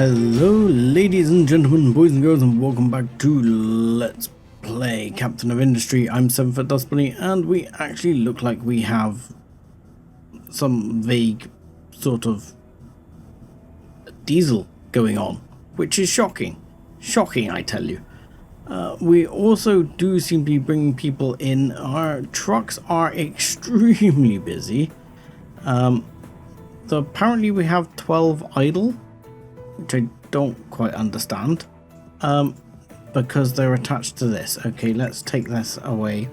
Hello ladies and gentlemen, boys and girls, and welcome back to Let's Play Captain of Industry. I'm 7foot Dustbunny, and we actually look like we have some vague sort of diesel going on, which is shocking. Shocking, I tell you. We also do seem to be bringing people in. Our trucks are extremely busy. So apparently we have 12 idle, which I don't quite understand, because they're attached to this. Okay, let's take this away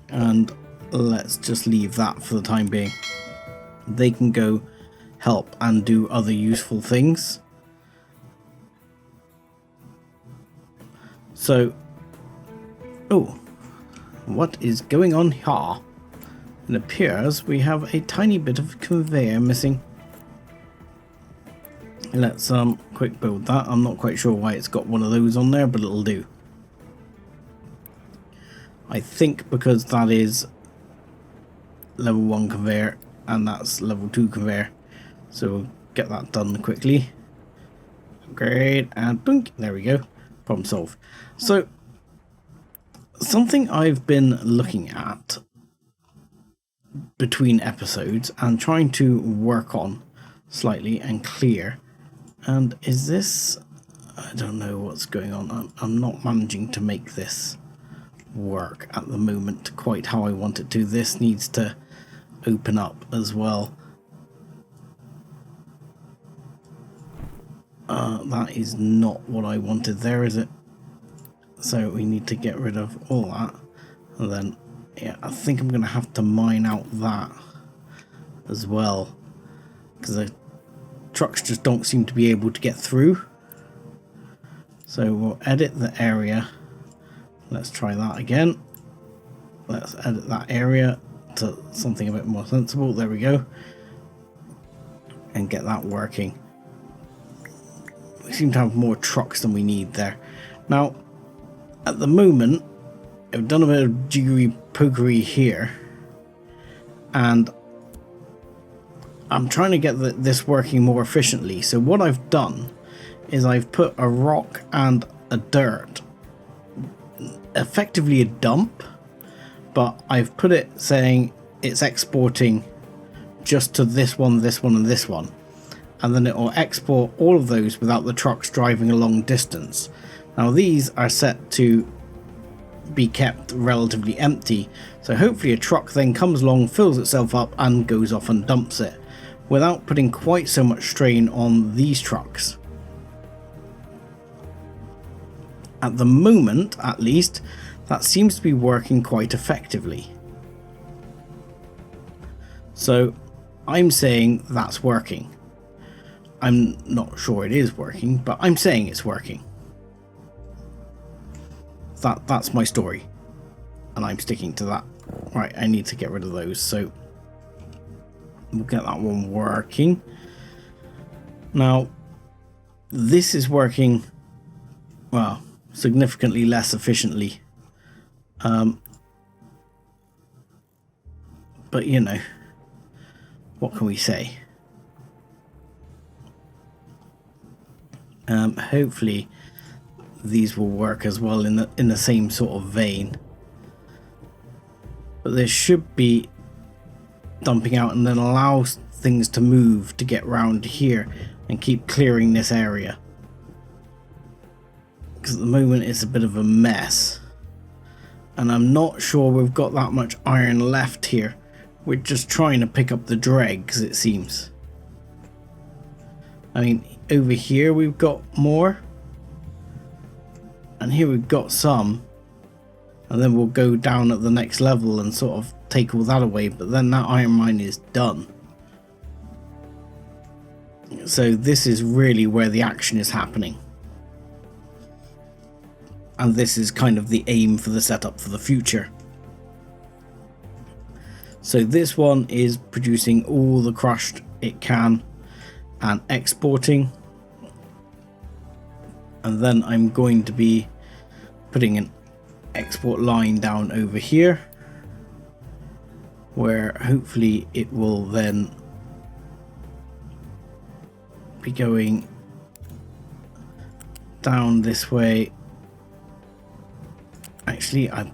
and let's just leave that for the time being. They can go help and do other useful things. So, oh, what is going on here? It appears we have a tiny bit of conveyor missing. Let's quick build that. I'm not quite sure why it's got one of those on there, but it'll do. I think because that is level 1 conveyor and that's level 2 conveyor. So we'll get that done quickly. Great, and boink, there we go. Problem solved. So something I've been looking at between episodes and trying to work on slightly and clear. And is this, I don't know what's going on. I'm not managing to make this work at the moment quite how I want it to. This needs to open up as well. That is not what I wanted there, is it? So we need to get rid of all that. And then, yeah, I think I'm going to have to mine out that as well, because the trucks just don't seem to be able to get through. So we'll edit the area. Let's try that again. Let's edit that area to something a bit more sensible. There we go. And get that working. We seem to have more trucks than we need there. Now, at the moment, I've done a bit of jiggery pokery here, and I'm trying to get this working more efficiently. So what I've done is I've put a rock and a dirt, effectively a dump, but I've put it saying it's exporting just to this one, this one, and this one. And then it will export all of those without the trucks driving a long distance. Now these are set to be kept relatively empty, so hopefully a truck then comes along, fills itself up and goes off and dumps it without putting quite so much strain on these trucks. At the moment, at least, that seems to be working quite effectively. So I'm saying that's working. I'm not sure it is working, but I'm saying it's working. That's my story, and I'm sticking to that. Right, I need to get rid of those, so we'll get that one working. Now, this is working, well, significantly less efficiently. But you know, what can we say? Hopefully these will work as well in the same sort of vein. But this should be dumping out and then allows things to move to get round here and keep clearing this area. Because at the moment it's a bit of a mess. And I'm not sure we've got that much iron left here. We're just trying to pick up the dregs, it seems. I mean, over here we've got more. And here we've got some. And then we'll go down at the next level and sort of take all that away. But then that iron mine is done. So this is really where the action is happening. And this is kind of the aim for the setup for the future. So this one is producing all the crushed it can and exporting. And then I'm going to be putting an export line down over here, where hopefully it will then be going down this way. Actually, I'm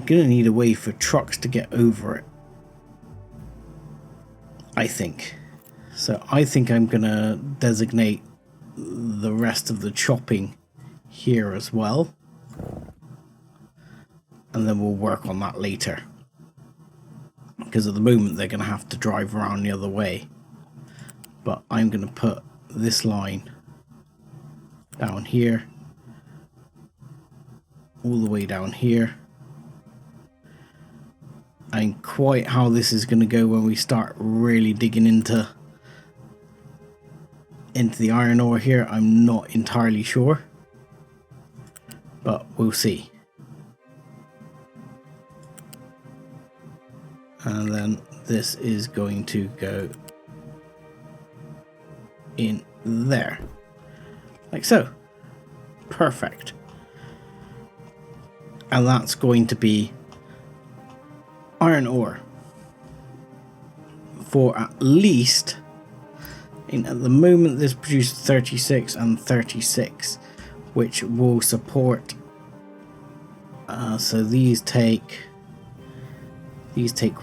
gonna need a way for trucks to get over it, I think. So I think I'm gonna designate the rest of the chopping here as well, and then we'll work on that later, because at the moment they're gonna have to drive around the other way. But I'm gonna put this line down here, all the way down here. And quite how this is going to go when we start really digging into the iron ore here, I'm not entirely sure, but we'll see. And then this is going to go in there, like so. Perfect. And that's going to be iron ore for at least, at the moment this produces 36 and 36, which will support, so these take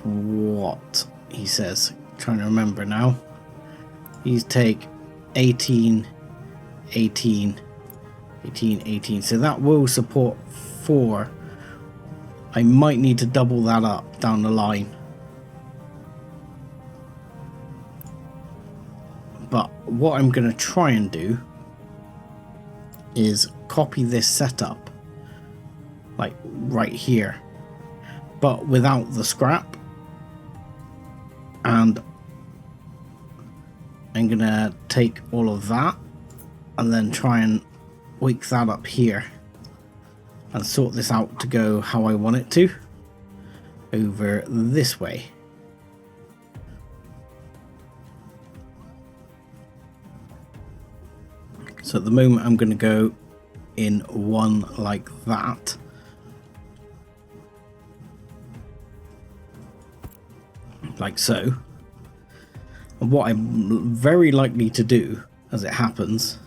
what he says, trying to remember now. These take 18, 18, 18, 18, so that will support 4. I might need to double that up down the line, but what I'm going to try and do is copy this setup like right here, but without the scrap, and I'm going to take all of that and then try and wake that up here and sort this out to go how I want it to, over this way. So at the moment I'm going to go in one like that. Like so. And what I'm very likely to do, as it happens,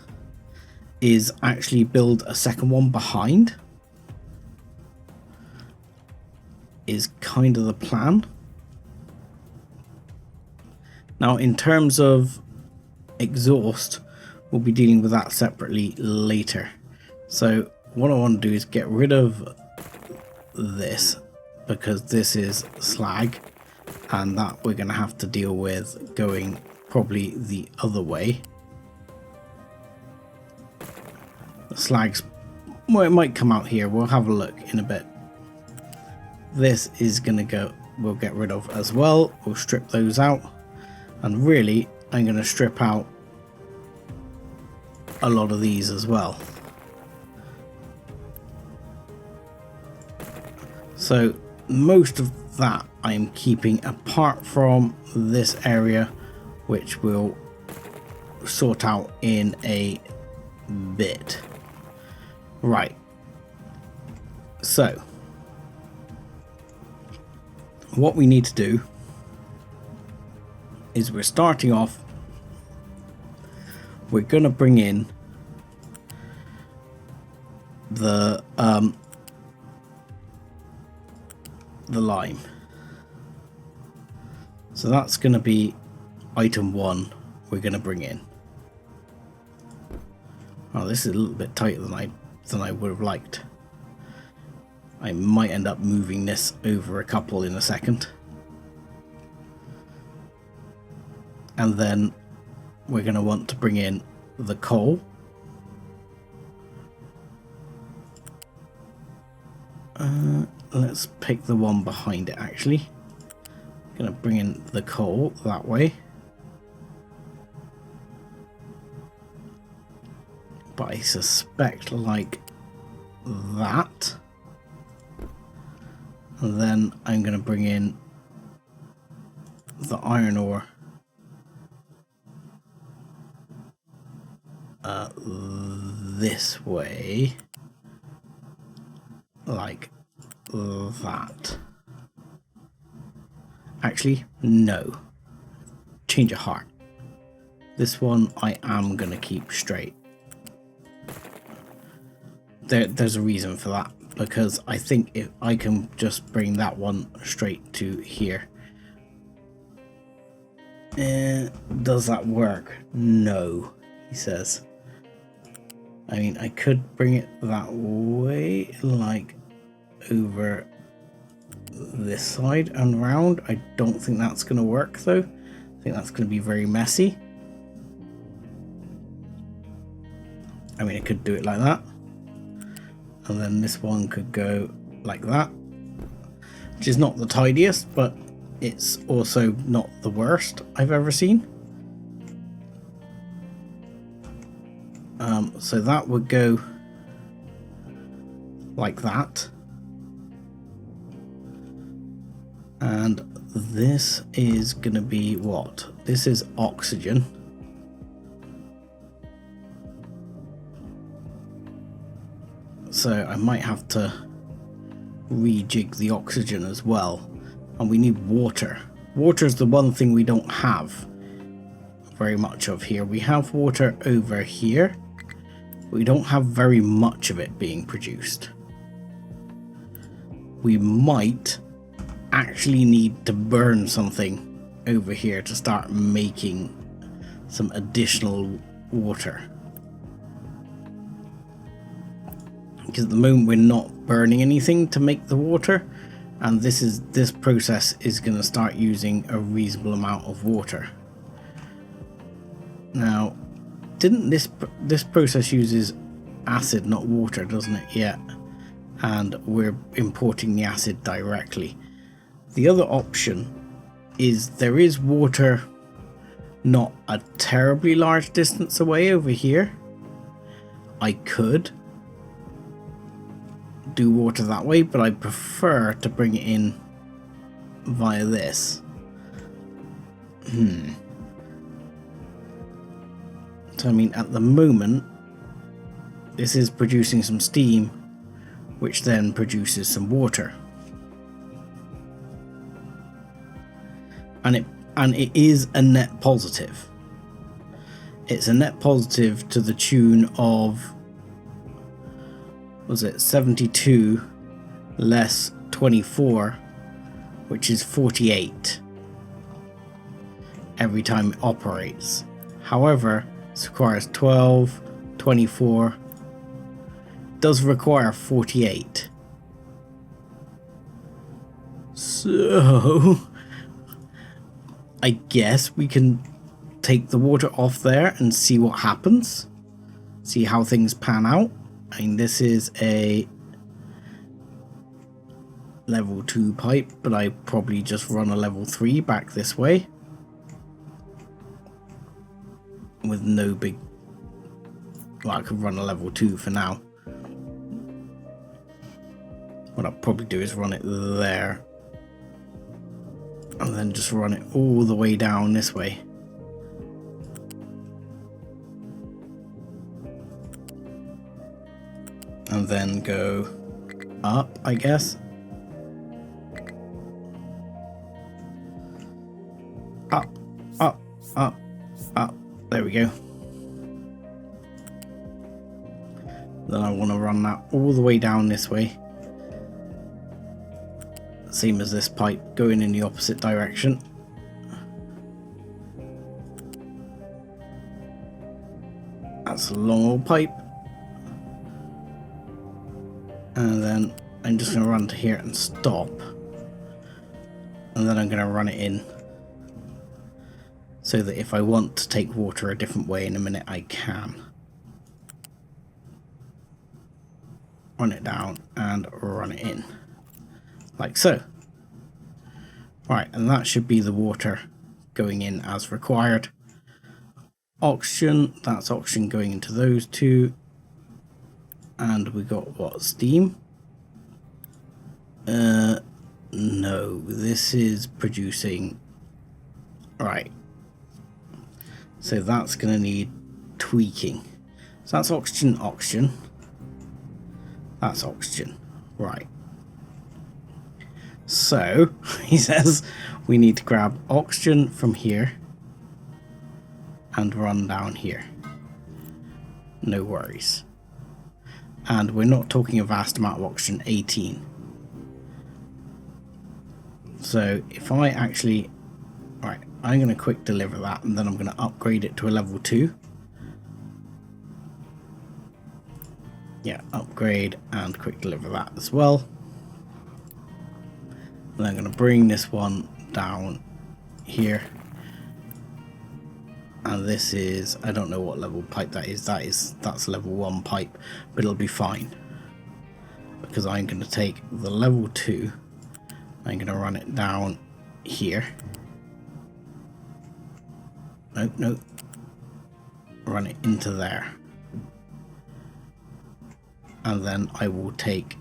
is actually build a second one behind. Is kind of the plan. Now in terms of exhaust, we'll be dealing with that separately later. So what I want to do is get rid of this, because this is slag, and that we're going to have to deal with going probably the other way. The slags, well, it might come out here, we'll have a look in a bit. This is going to go, we'll get rid of as well. We'll strip those out, and really I'm going to strip out a lot of these as well. So most of that I'm keeping, apart from this area, which we'll sort out in a bit. Right, so what we need to do is, we're starting off, we're going to bring in the lime. So that's going to be item 1 we're going to bring in. Oh, this is a little bit tighter than I would have liked. I might end up moving this over a couple in a second. And then we're going to want to bring in the coal. Let's pick the one behind it actually. I'm going to bring in the coal that way. But I suspect like that. And then I'm going to bring in the iron ore this way, like that. Actually, no. change of heart. This one I am going to keep straight. There's a reason for that, because I think if I can just bring that one straight to here. Does that work? No, he says. I mean, I could bring it that way, like over this side and round. I don't think that's going to work though. I think that's going to be very messy. I mean, I could do it like that. And then this one could go like that, which is not the tidiest, but it's also not the worst I've ever seen. So that would go like that. And this is going to be what? This is oxygen. So I might have to rejig the oxygen as well. And we need water. Water is the one thing we don't have very much of here. We have water over here. We don't have very much of it being produced. We might actually need to burn something over here to start making some additional water. Because at the moment we're not burning anything to make the water, and this process is going to start using a reasonable amount of water. Now, didn't this process uses acid, not water, doesn't it? Yeah, and we're importing the acid directly. The other option is there is water not a terribly large distance away over here. I could do water that way, but I prefer to bring it in via this. So I mean, at the moment this is producing some steam, which then produces some water, and it is a net positive. It's a net positive to the tune of, was it 72 less 24, which is 48 every time it operates. However, this requires 12, 24, does require 48. So I guess we can take the water off there and see what happens, see how things pan out. I mean, this is a level 2 pipe, but I probably just run a level 3 back this way with no big, well, I could run a level 2 for now. What I'll probably do is run it there and then just run it all the way down this way. And then go up, I guess. Up, up, up, up. There we go. Then I want to run that all the way down this way. Same as this pipe, going in the opposite direction. That's a long old pipe. And then I'm just going to run to here and stop. And then I'm going to run it in, so that if I want to take water a different way in a minute, I can. Run it down and run it in. Like so. Right, and that should be the water going in as required. Oxygen, that's oxygen going into those two. And we got what, steam? No, this is producing, right. So that's going to need tweaking. So that's oxygen, oxygen. That's oxygen, right. So, he says we need to grab oxygen from here and run down here. No worries. And we're not talking a vast amount of oxygen, 18. So if I actually, right, I'm going to quick deliver that, and then I'm going to upgrade it to a level 2. Yeah, upgrade and quick deliver that as well. And I'm going to bring this one down here. And this is, I don't know what level pipe that is. That's level 1 pipe, but it'll be fine. Because I'm going to take the level 2. I'm going to run it down here. No. Run it into there. And then I will take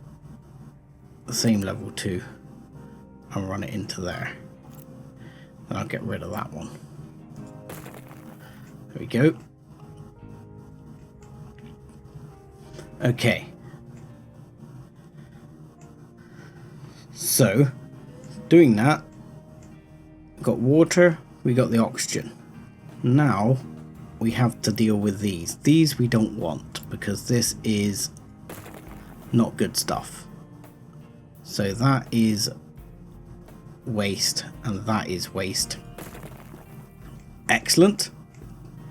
the same level 2 and run it into there. And I'll get rid of that one. There we go. Okay. So, doing that, got water, we got the oxygen. Now, we have to deal with these. These we don't want, because this is not good stuff. So that is waste, and that is waste. Excellent.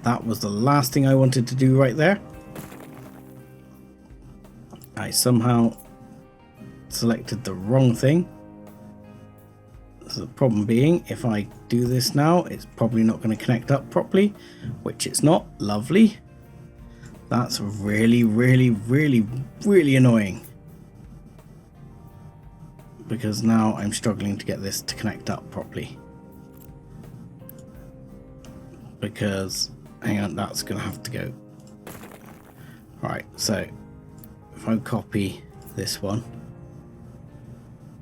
That was the last thing I wanted to do right there. I somehow selected the wrong thing. So the problem being, if I do this now, it's probably not going to connect up properly, which it's not. Lovely. That's really, really, really, really annoying. Because now I'm struggling to get this to connect up properly. Because, hang on, that's going to have to go. Right, so if I copy this one.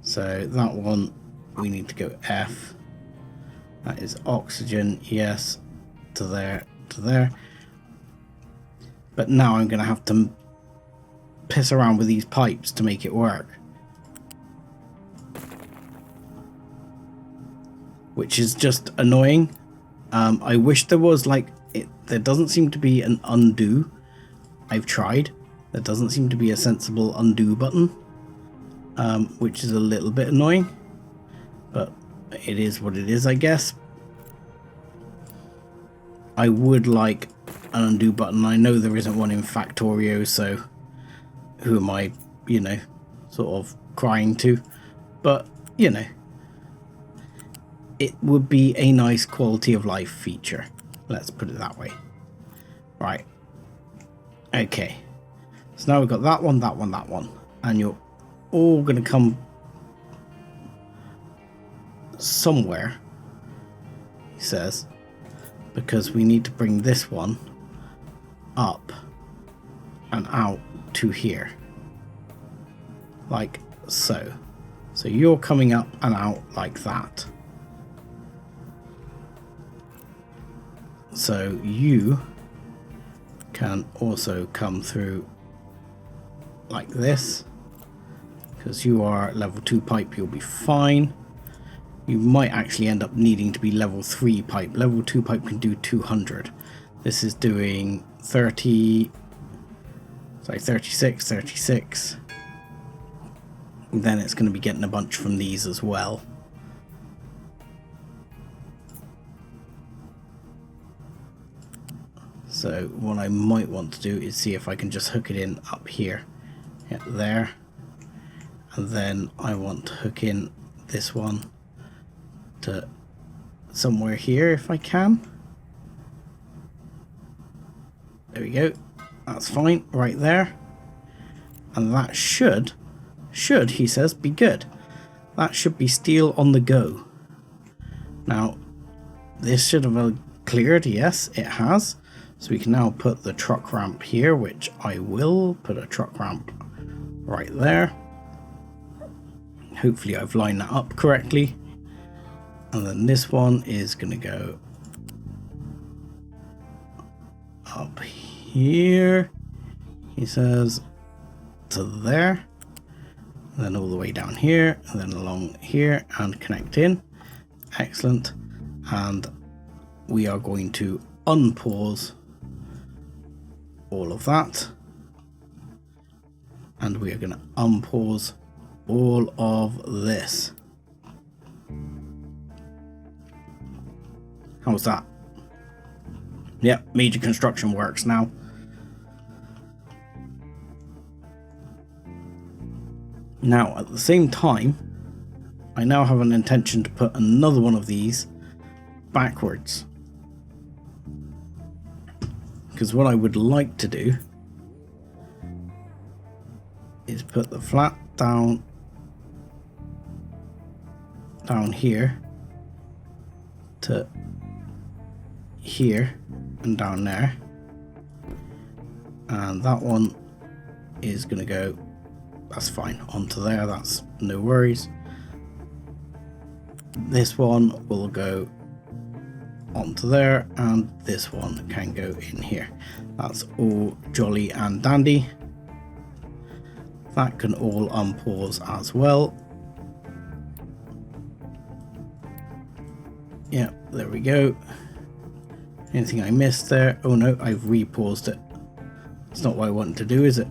So that one, we need to go F. That is oxygen, yes, to there, to there. But now I'm going to have to piss around with these pipes to make it work. Which is just annoying. I wish there was like, there doesn't seem to be an undo. I've tried. There doesn't seem to be a sensible undo button. Which is a little bit annoying. But it is what it is, I guess. I would like an undo button. I know there isn't one in Factorio, so who am I, you know, sort of crying to? But, you know, it would be a nice quality of life feature. Let's put it that way. Right. Okay. So now we've got that one, that one, that one. And you're all going to come somewhere, he says, because we need to bring this one up and out to here. Like so. So you're coming up and out like that. So you can also come through like this, because you are level 2 pipe, you'll be fine. You might actually end up needing to be level 3 pipe. Level 2 pipe can do 200. This is doing 36, 36. And then it's going to be getting a bunch from these as well. So what I might want to do is see if I can just hook it in up here. Yeah, there. And then I want to hook in this one to somewhere here if I can. There we go. That's fine right there. And that should, he says, be good. That should be steel on the go. Now, this should have cleared. Yes, it has. So we can now put the truck ramp here, which I will put a truck ramp right there. Hopefully I've lined that up correctly. And then this one is going to go up here, he says, to there. And then all the way down here, and then along here, and connect in. Excellent. And we are going to unpause all of that. And we are going to unpause all of this. How's that? Yep, major construction works now. Now, at the same time, I now have an intention to put another one of these backwards. Because what I would like to do is put the flat down here to here and down there, and that one is going to go, that's fine, onto there, that's no worries. This one will go onto there, and this one can go in here. That's all jolly and dandy. That can all unpause as well. Yeah, there we go. Anything I missed there? Oh no, I've repaused it. That's not what I wanted to do, is it?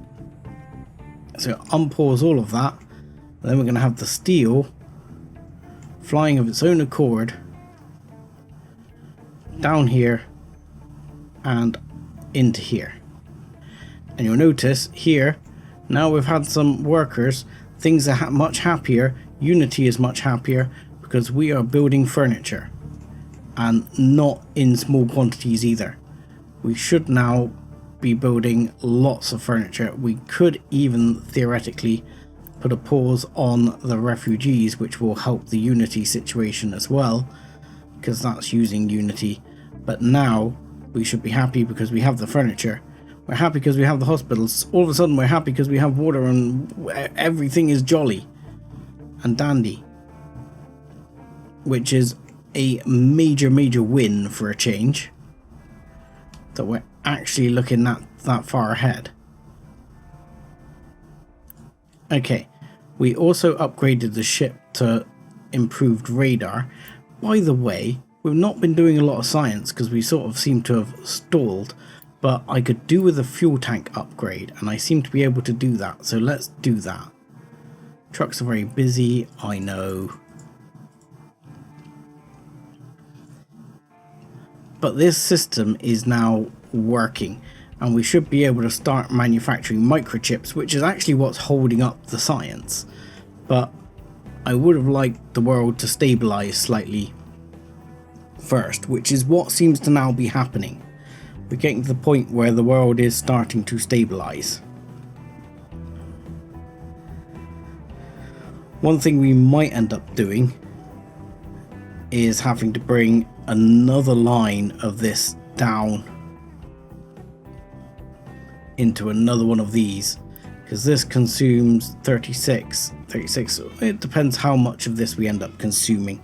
So unpause all of that. And then we're going to have the steel flying of its own accord down here and into here. And you'll notice here, now we've had some workers, things are much happier, Unity is much happier, because we are building furniture. And not in small quantities either. We should now be building lots of furniture. We could even theoretically put a pause on the refugees, which will help the Unity situation as well, because that's using Unity. But now we should be happy because we have the furniture. We're happy because we have the hospitals. All of a sudden we're happy because we have water and everything is jolly and dandy, which is a major win for a change, that we're actually looking that far ahead. Okay, we also upgraded the ship to improved radar. By the way, we've not been doing a lot of science because we sort of seem to have stalled, but I could do with a fuel tank upgrade, and I seem to be able to do that, so let's do that. Trucks are very busy, I know. But this system is now working, and we should be able to start manufacturing microchips, which is actually what's holding up the science. But I would have liked the world to stabilize slightly first, which is what seems to now be happening. We're getting to the point where the world is starting to stabilize. One thing we might end up doing is having to bring another line of this down into another one of these, because this consumes 36. It depends how much of this we end up consuming.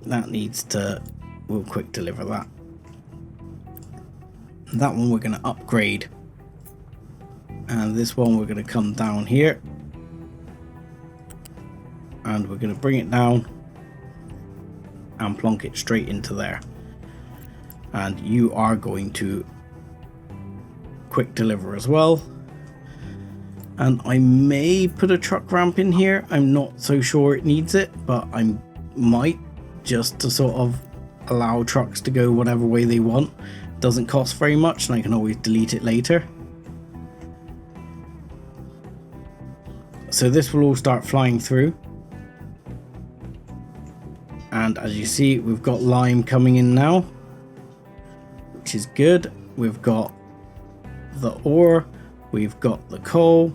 That needs to, we'll quick deliver that. That one we're going to upgrade, and this one we're going to come down here. And we're going to bring it down and plonk it straight into there. And you are going to quick deliver as well. And I may put a truck ramp in here. I'm not so sure it needs it, but I might, just to sort of allow trucks to go whatever way they want. It doesn't cost very much, and I can always delete it later. So this will all start flying through. And as you see, we've got lime coming in now, which is good. We've got the ore, we've got the coal.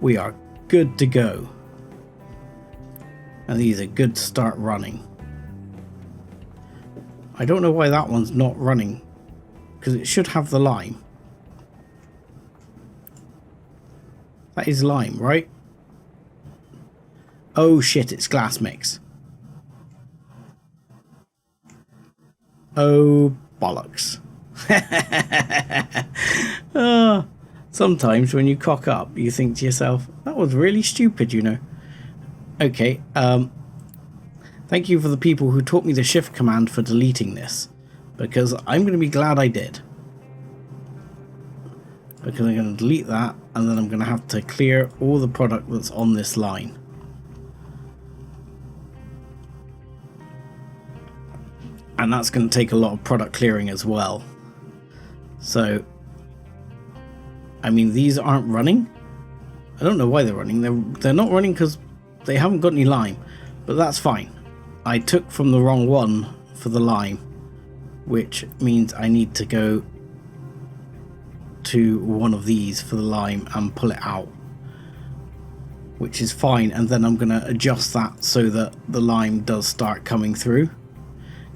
We are good to go. And these are good to start running. I don't know why that one's not running, because it should have the lime. That is lime, right? Oh shit, it's glass mix. Oh, bollocks. Sometimes when you cock up, you think to yourself, that was really stupid, you know. Okay, Thank you for the people who taught me the shift command for deleting this, because I'm going to be glad I did. Because I'm going to delete that, and then I'm going to have to clear all the product that's on this line. And that's going to take a lot of product clearing as well. So, I mean, these aren't running. I don't know why they're running. They're not running because they haven't got any lime, but that's fine. I took from the wrong one for the lime, which means I need to go to one of these for the lime and pull it out, which is fine. And then I'm going to adjust that so that the lime does start coming through.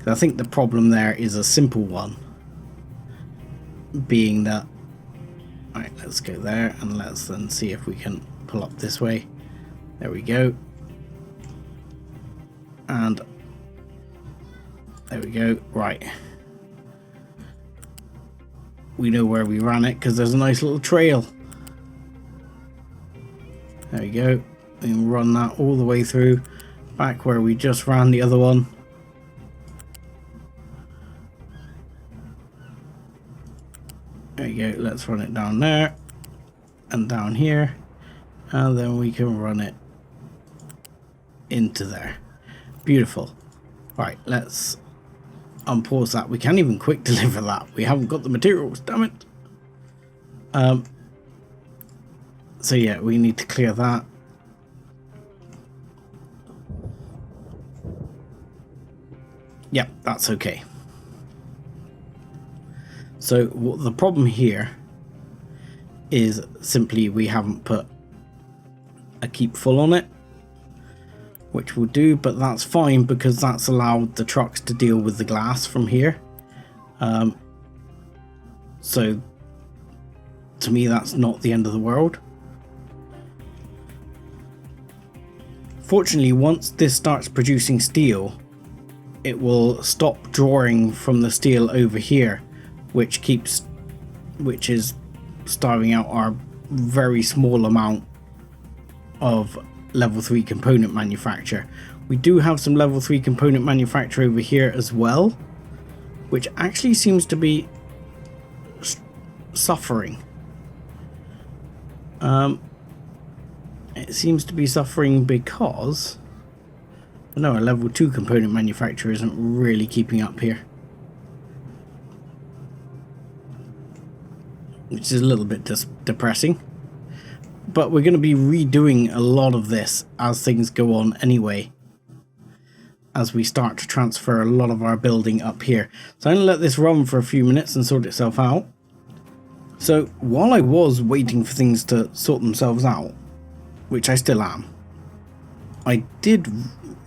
I think the problem there is a simple one, being that, alright, let's go there and let's then see if we can pull up this way. There we go. And there we go. Right. We know where we ran it because there's a nice little trail. There we go. We can run that all the way through back where we just ran the other one. There you go, let's run it down there and down here, and then we can run it into there. Beautiful. Right, let's unpause that. We can't even quick deliver that. We haven't got the materials, damn it. So yeah, we need to clear that. Yep, that's okay. So the problem here is simply we haven't put a keep full on it, which we'll do, but that's fine because that's allowed the trucks to deal with the glass from here. So to me, that's not the end of the world. Fortunately, once this starts producing steel, it will stop drawing from the steel over here, which is starving out our very small amount of level 3 component manufacture. We do have some level 3 component manufacture over here as well, which actually seems to be suffering. It seems to be suffering because no, a level 2 component manufacturer isn't really keeping up here, which is a little bit depressing. But we're going to be redoing a lot of this as things go on anyway, as we start to transfer a lot of our building up here. So I'm going to let this run for a few minutes and sort itself out. So while I was waiting for things to sort themselves out, which I still am, I did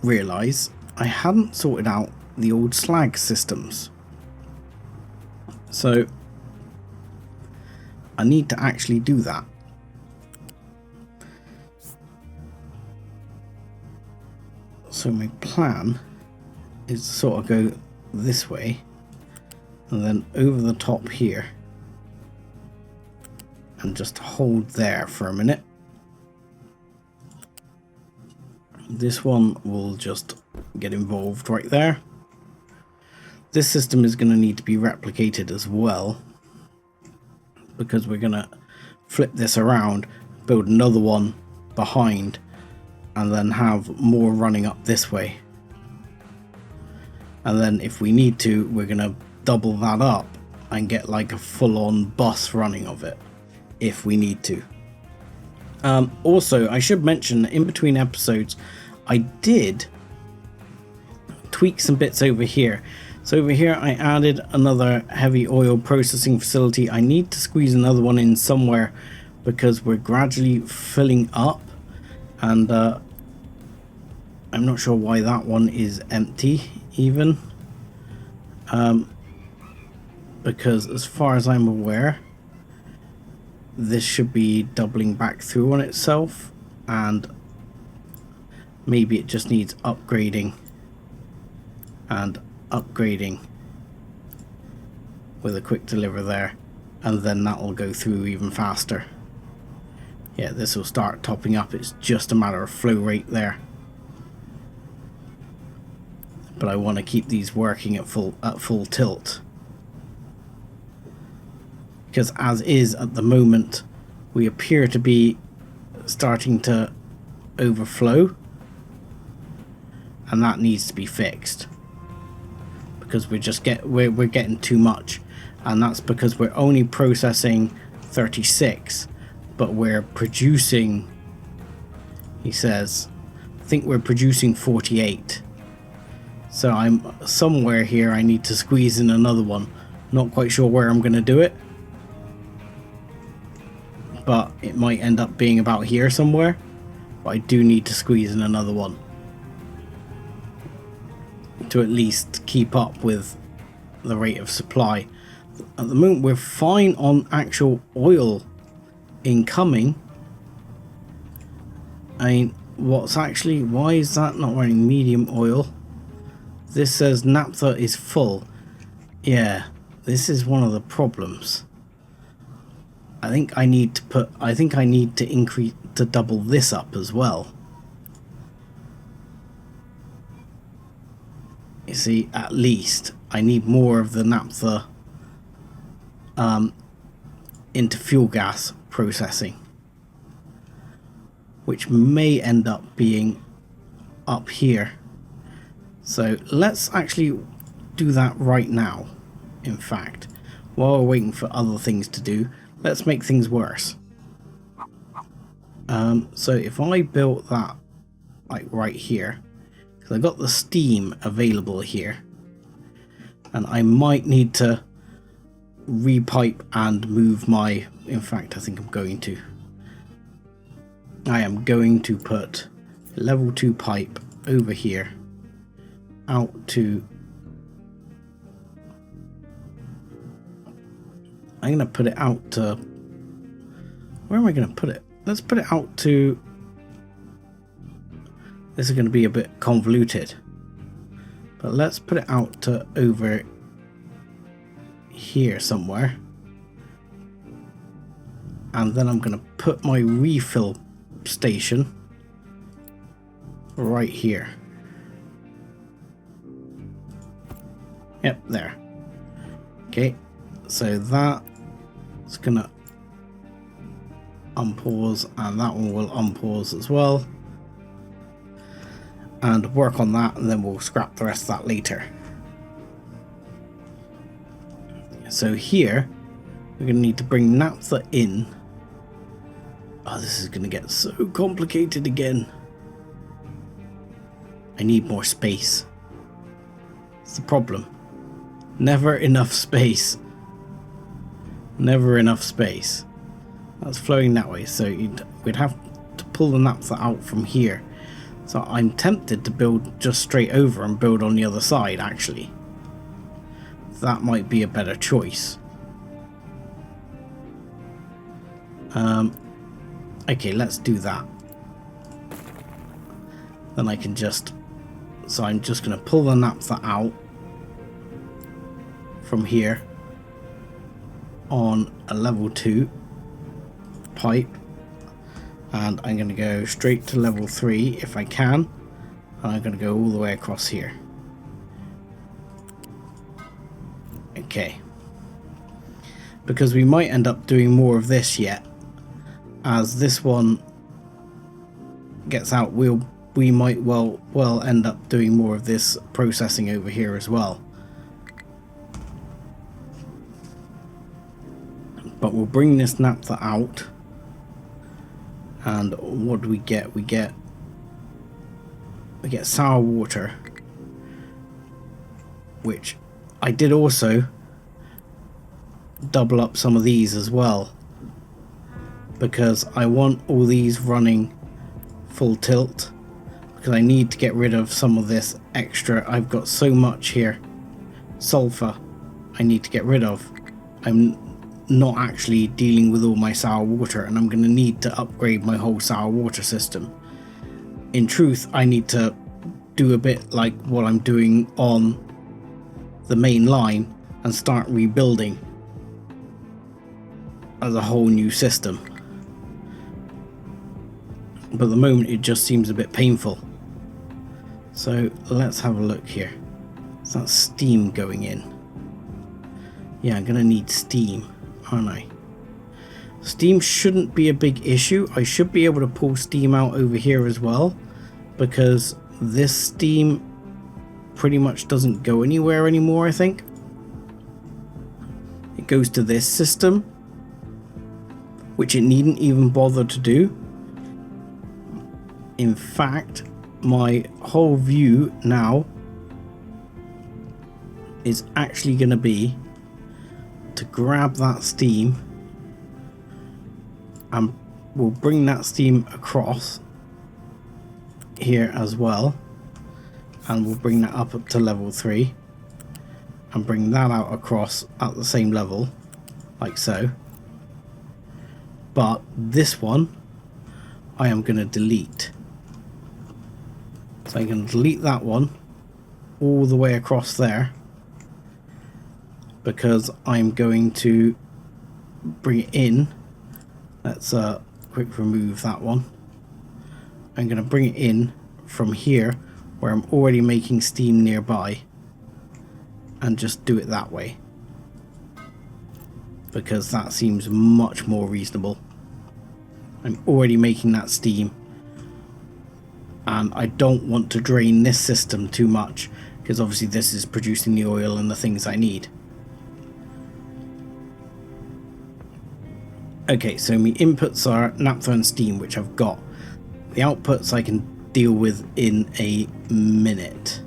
realise I hadn't sorted out the old slag systems. So I need to actually do that. So my plan is to sort of go this way and then over the top here and just hold there for a minute. This one will just get involved right there. This system is going to need to be replicated as well, because we're going to flip this around, build another one behind, and then have more running up this way. And then if we need to, we're going to double that up and get like a full-on bus running of it if we need to. Also, I should mention, in between episodes, I did tweak some bits over here. So over here I added another heavy oil processing facility. I need to squeeze another one in somewhere because we're gradually filling up, and I'm not sure why that one is empty even, because as far as I'm aware this should be doubling back through on itself, and maybe it just needs upgrading and upgrading with a quick deliver there, and then that will go through even faster. Yeah, this will start topping up. It's just a matter of flow rate there. but I want to keep these working at full tilt, because as is at the moment we appear to be starting to overflow, and that needs to be fixed because we're getting too much, and that's because we're only processing 36, but we're producing, he says, I think we're producing 48. So I'm somewhere here, I need to squeeze in another one. Not quite sure where I'm going to do it, but it might end up being about here somewhere. But I do need to squeeze in another one to at least keep up with the rate of supply. At the moment we're fine on actual oil incoming. I mean, why is that not running medium oil? This says naphtha is full. Yeah, this is one of the problems. I think I need to increase, to double this up as well. You see, at least I need more of the naphtha into fuel gas processing, which may end up being up here. So let's actually do that right now. In fact, while we're waiting for other things to do, let's make things worse. So if I built that like right here, because I got the steam available here, and I might need to repipe and move my, in fact I think I am going to put a level 2 pipe over here out to, I'm going to put it out to, where am I going to put it? Let's put it out to, this is going to be a bit convoluted, but let's put it out to over here somewhere, and then I'm going to put my refill station right here. Yep, there. Okay, so that's going to unpause, and that one will unpause as well, and work on that, and then we'll scrap the rest of that later. So here we're going to need to bring naphtha in. Oh, this is going to get so complicated again. I need more space. It's the problem. Never enough space. Never enough space. That's flowing that way, so we'd have to pull the naphtha out from here. So I'm tempted to build just straight over and build on the other side, actually. That might be a better choice. Okay, let's do that. Then I can just, so I'm just going to pull the naphtha out from here on a level 2 pipe, and I'm going to go straight to level 3 if I can, and I'm going to go all the way across here. Okay, because we might end up doing more of this yet. As this one gets out, we might well end up doing more of this processing over here as well. But we'll bring this naphtha out, and what do we get? We get sour water, which I did also double up some of these as well, because I want all these running full tilt, because I need to get rid of some of this extra. I've got so much here sulfur I need to get rid of. I'm not actually dealing with all my sour water, and I'm going to need to upgrade my whole sour water system. In truth, I need to do a bit like what I'm doing on the main line and start rebuilding as a whole new system. But at the moment it just seems a bit painful. So let's have a look here. So that's steam going in. Yeah, I'm going to need steam, aren't I? Steam shouldn't be a big issue. I should be able to pull steam out over here as well, because this steam pretty much doesn't go anywhere anymore, I think. It goes to this system, which it needn't even bother to do. In fact, my whole view now is actually going to be to grab that steam, and we'll bring that steam across here as well, and we'll bring that up to level 3 and bring that out across at the same level, like so. But this one I am going to delete. So I'm going to delete that one all the way across there, because I'm going to bring it in. Let's quick remove that one. I'm going to bring it in from here where I'm already making steam nearby, and just do it that way, because that seems much more reasonable. I'm already making that steam, and I don't want to drain this system too much, because obviously this is producing the oil and the things I need. Okay, so my inputs are naphtha and steam, which I've got. The outputs I can deal with in a minute.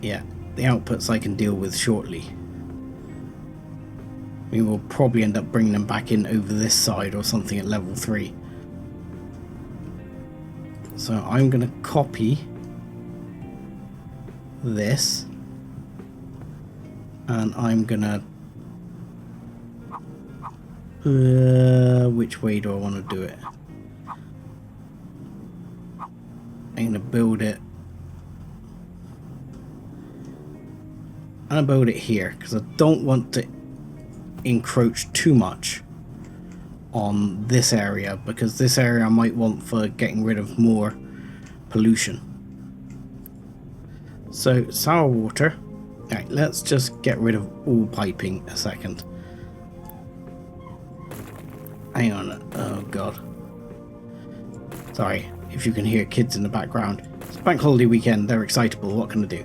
Yeah, the outputs I can deal with shortly. We will probably end up bringing them back in over this side or something at level 3. So I'm going to copy this, and I'm going to which way do I want to do it? I'm going to build it. I'm going to build it here, because I don't want to encroach too much on this area, because this area I might want for getting rid of more pollution. So sour water. Alright, let's just get rid of all piping a second. Hang on. Oh god. Sorry if you can hear kids in the background. It's bank holiday weekend, they're excitable, what can I do?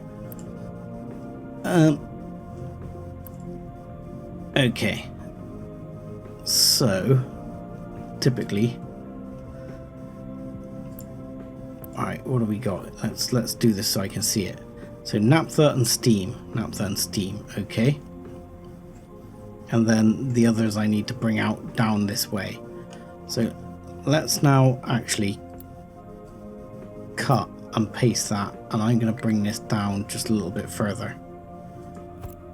Okay. So typically, alright, what do we got? Let's do this so I can see it. So naphtha and steam. Naphtha and steam, okay. And then the others I need to bring out down this way. So let's now actually cut and paste that, and I'm going to bring this down just a little bit further.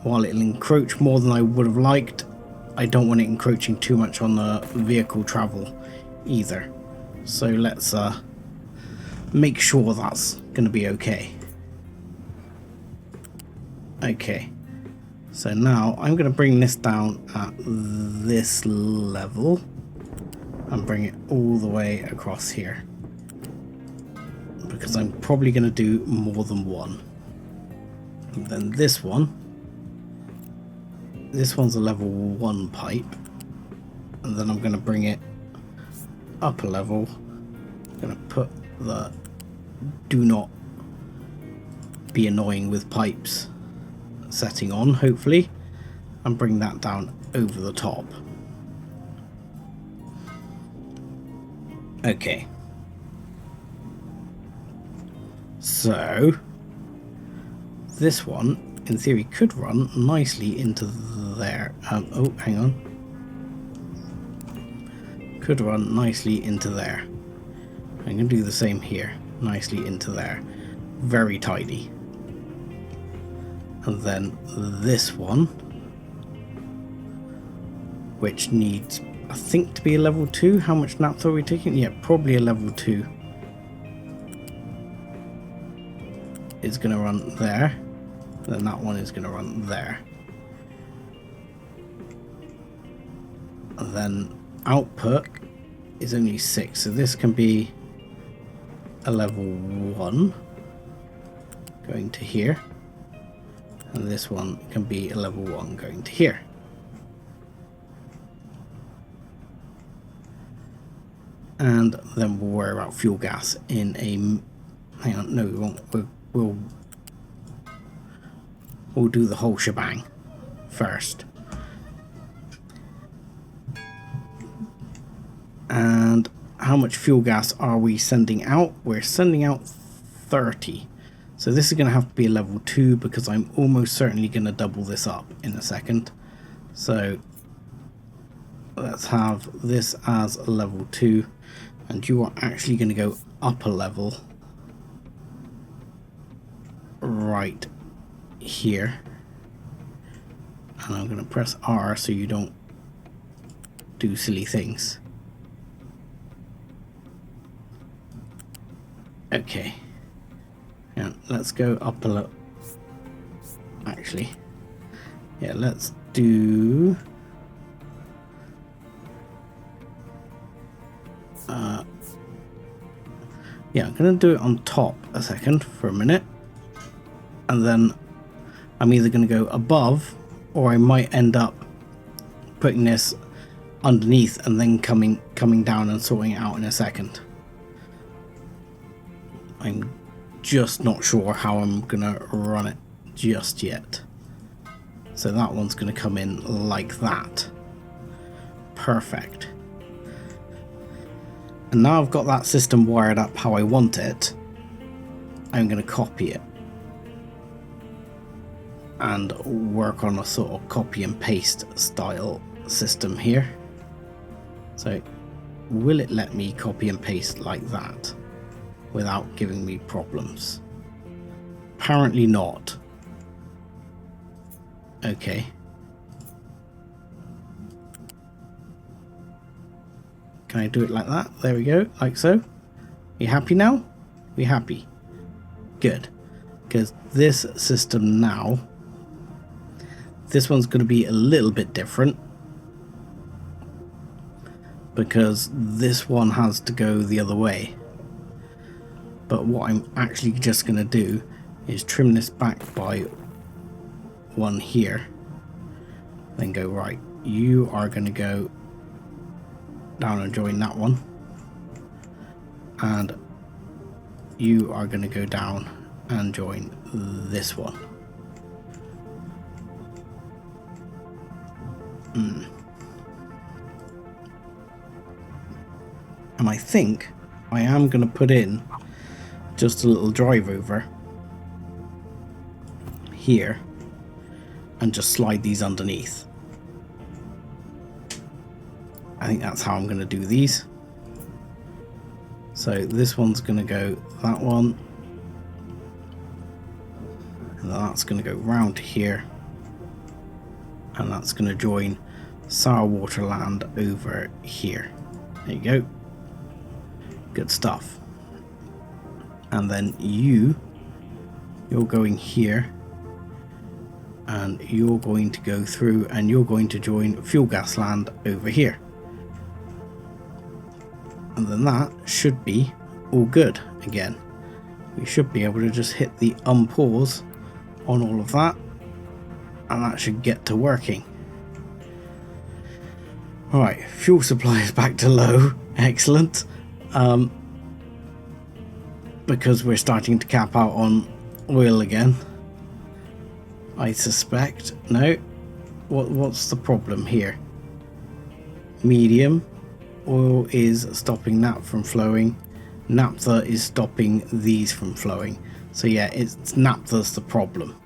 While it'll encroach more than I would have liked, I don't want it encroaching too much on the vehicle travel either. So let's make sure that's going to be okay. Okay. So now I'm going to bring this down at this level and bring it all the way across here, because I'm probably going to do more than one. And then this one's a level 1 pipe, and then I'm going to bring it up a level. I'm going to put the do not be annoying with pipes setting on, hopefully, and bring that down over the top. Okay. So this one in theory could run nicely into there. Oh, hang on. Could run nicely into there. I'm going to do the same here. Nicely into there. Very tidy. And then this one, which needs, I think, to be a level 2. How much naphtha are we taking? Yeah, probably a level 2. Is going to run there. Then that one is going to run there. And then output is only 6, so this can be a level 1. going to here, and this one can be a level 1 going to here. And then we'll worry about fuel gas in a... hang on, no we won't. We'll do the whole shebang first. And how much fuel gas are we sending out? We're sending out 30. So this is going to have to be a level 2 because I'm almost certainly going to double this up in a second. So let's have this as a level 2, and you are actually going to go up a level right here. And I'm going to press R so you don't do silly things. Okay. Yeah, let's go up a little. Actually, yeah, let's do. Yeah, I'm gonna do it on top a second for a minute, and then I'm either gonna go above, or I might end up putting this underneath and then coming down and sorting it out in a second. I'm just not sure how I'm gonna run it just yet. So that one's gonna come in like that. Perfect. And now I've got that system wired up how I want it, I'm gonna copy it and work on a sort of copy and paste style system here. So will it let me copy and paste like that without giving me problems? Apparently not. Okay. Can I do it like that? There we go, like so. You happy now? We happy? Good. Because this system now, this one's going to be a little bit different, because this one has to go the other way. But what I'm actually just going to do is trim this back by one here, then go, right, you are going to go down and join that one, and you are going to go down and join this one. And I think I am going to put in just a little drive over here and just slide these underneath. I think that's how I'm going to do these. So this one's going to go that one, and that's going to go round to here, and that's going to join Sourwater Land over here. There you go. Good stuff. And then you're going here, and you're going to go through and you're going to join Fuel Gas Land over here. And then that should be all good again. We should be able to just hit the unpause on all of that, and that should get to working. Alright, fuel supply is back to low. Excellent. Because we're starting to cap out on oil again, I suspect. No, what's the problem here? Medium. Oil is stopping that from flowing. Naphtha is stopping these from flowing. So yeah, it's naphtha's the problem.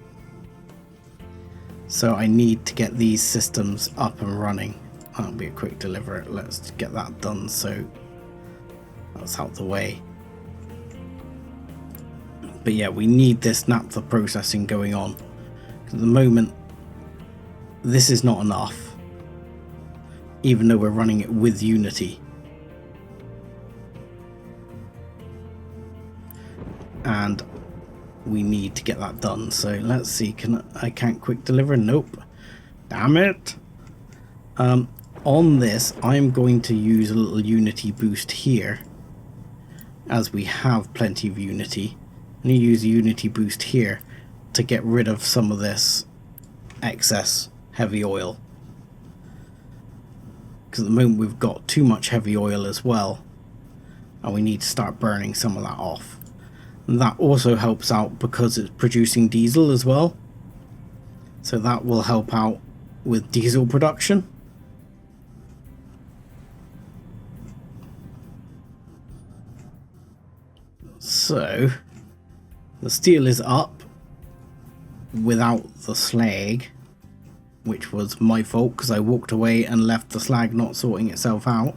So I need to get these systems up and running. That'll be a quick deliver. Let's get that done so that's out the way. But yeah, we need this naphtha processing going on. At the moment, this is not enough, even though we're running it with Unity. And we need to get that done. So let's see, I can't quick deliver? Nope. Damn it. On this, I'm going to use a little Unity boost here, as we have plenty of Unity I need to use the Unity boost here to get rid of some of this excess heavy oil. Because at the moment we've got too much heavy oil as well. And we need to start burning some of that off. And that also helps out because it's producing diesel as well. So that will help out with diesel production. So the steel is up without the slag, which was my fault because I walked away and left the slag not sorting itself out.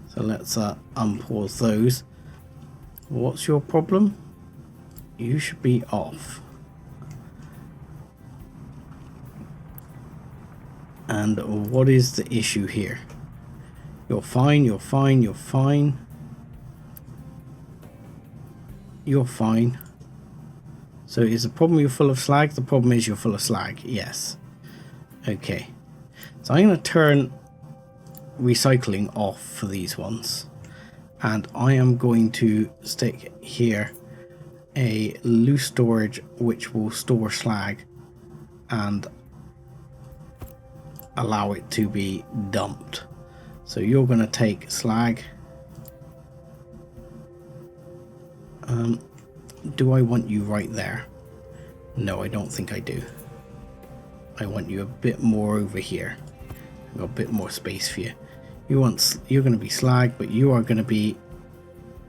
So let's unpause those. What's your problem? You should be off. And what is the issue here? You're fine, you're fine, you're fine. You're fine. So is the problem you're full of slag? The problem is you're full of slag. Yes. Okay. So I'm going to turn recycling off for these ones. And I am going to stick here a loose storage which will store slag and allow it to be dumped. So you're going to take slag. Do I want you right there? No, I don't think I do. I want you a bit more over here. I've got a bit more space for you. You're going to be slag, but you are going to be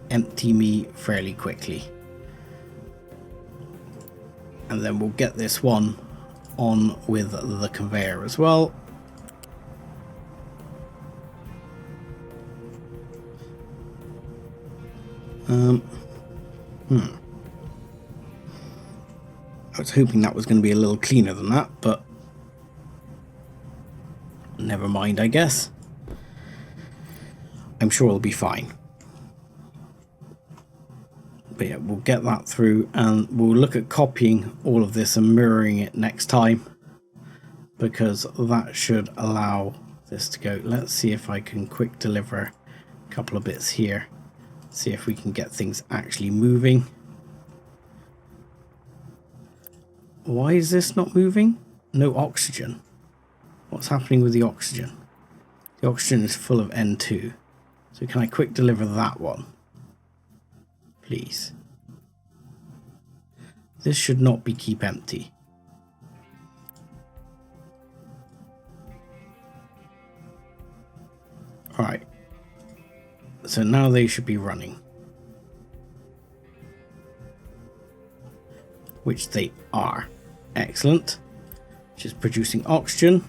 empty me fairly quickly. And then we'll get this one on with the conveyor as well. I was hoping that was going to be a little cleaner than that, but never mind, I guess. I'm sure it'll be fine. But yeah, we'll get that through and we'll look at copying all of this and mirroring it next time, because that should allow this to go. Let's see if I can quick deliver a couple of bits here. See if we can get things actually moving. Why is this not moving? No oxygen. What's happening with the oxygen? The oxygen is full of N2. So can I quick deliver that one? Please. This should not be keep empty. Alright. So now they should be running. Which they are. Excellent. Which is producing oxygen.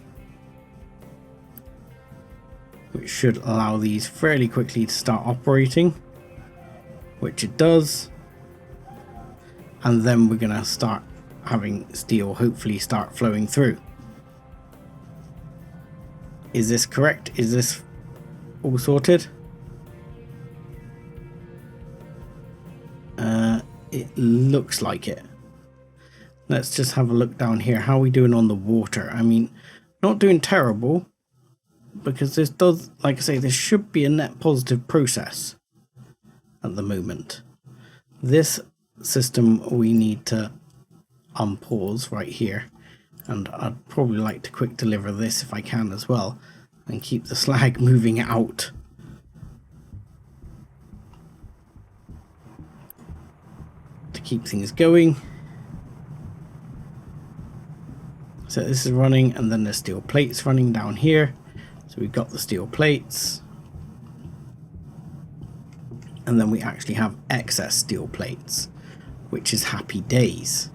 Which should allow these fairly quickly to start operating. Which it does. And then we're going to start having steel hopefully start flowing through. Is this correct? Is this all sorted? It looks like it. Let's just have a look down here. How are we doing on the water? I mean, not doing terrible, because this does, like I say, this should be a net positive process at the moment. This system we need to unpause right here, and I'd probably like to quick deliver this if I can as well, and keep the slag moving out. To keep things going. So this is running, and then there's steel plates running down here. So we've got the steel plates. And then we actually have excess steel plates, which is happy days.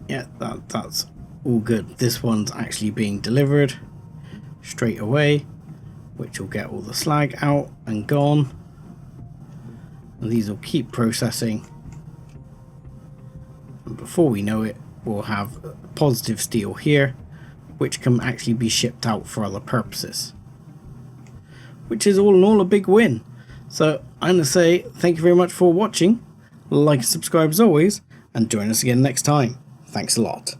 Yeah, that's all good. This one's actually being delivered straight away, which will get all the slag out and gone. And these will keep processing. And before we know it, we'll have positive steel here, which can actually be shipped out for other purposes. Which is all in all a big win. So I'm going to say thank you very much for watching. Like and subscribe as always, and join us again next time. Thanks a lot.